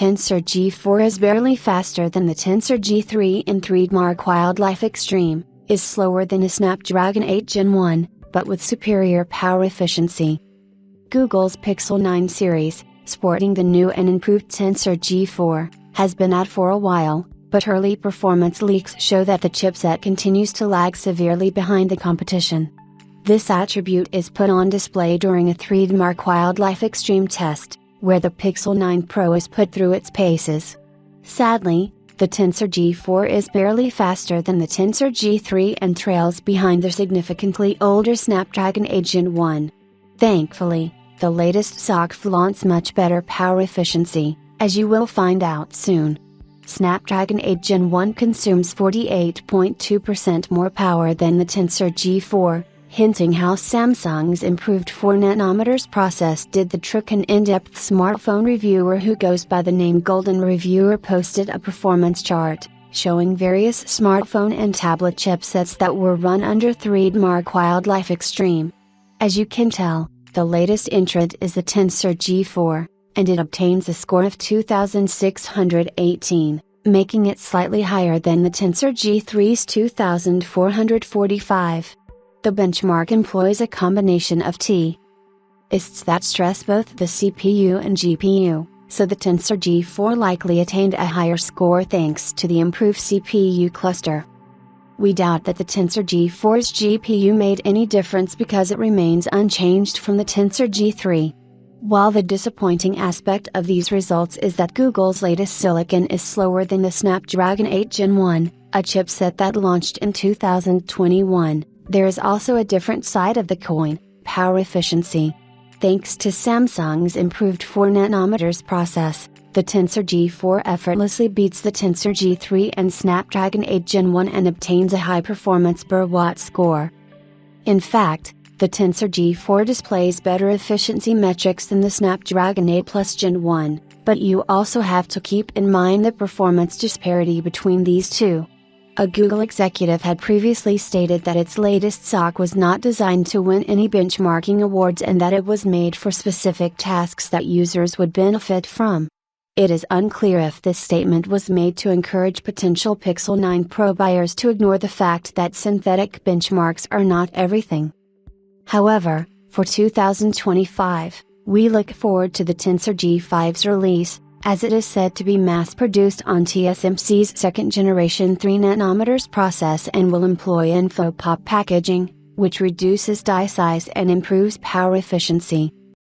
Tensor G4 is barely faster than the Tensor G3 in 3DMark Wildlife Extreme, is slower than a Snapdragon 8 Gen 1, but with superior power efficiency. Google's Pixel 9 series, sporting the new and improved Tensor G4, has been out for a while, but early performance leaks show that the chipset continues to lag severely behind the competition. This attribute is put on display during a 3DMark Wildlife Extreme test, where the Pixel 9 Pro is put through its paces. Sadly, the Tensor G4 is barely faster than the Tensor G3 and trails behind the significantly older Snapdragon 8 Gen 1. Thankfully, the latest SoC flaunts much better power efficiency, as you will find out soon. Snapdragon 8 Gen 1 consumes 48.2% more power than the Tensor G4, hinting how Samsung's improved 4nm process did the trick. An in-depth smartphone reviewer who goes by the name Golden Reviewer posted a performance chart, showing various smartphone and tablet chipsets that were run under 3DMark Wildlife Extreme. As you can tell, the latest entrant is the Tensor G4, and it obtains a score of 2618, making it slightly higher than the Tensor G3's 2445. The benchmark employs a combination of tests that stress both the CPU and GPU, so the Tensor G4 likely attained a higher score thanks to the improved CPU cluster. We doubt that the Tensor G4's GPU made any difference because it remains unchanged from the Tensor G3. While the disappointing aspect of these results is that Google's latest silicon is slower than the Snapdragon 8 Gen 1, a chipset that launched in 2021, there is also a different side of the coin: power efficiency. Thanks to Samsung's improved 4nm process, the Tensor G4 effortlessly beats the Tensor G3 and Snapdragon 8 Gen 1 and obtains a high performance per watt score. In fact, the Tensor G4 displays better efficiency metrics than the Snapdragon 8 Plus Gen 1, but you also have to keep in mind the performance disparity between these two. A Google executive had previously stated that its latest SoC was not designed to win any benchmarking awards and that it was made for specific tasks that users would benefit from. It is unclear if this statement was made to encourage potential Pixel 9 Pro buyers to ignore the fact that synthetic benchmarks are not everything. However, for 2025, we look forward to the Tensor G5's release, as it is said to be mass-produced on TSMC's second-generation 3nm process and will employ InfoPop packaging, which reduces die size and improves power efficiency.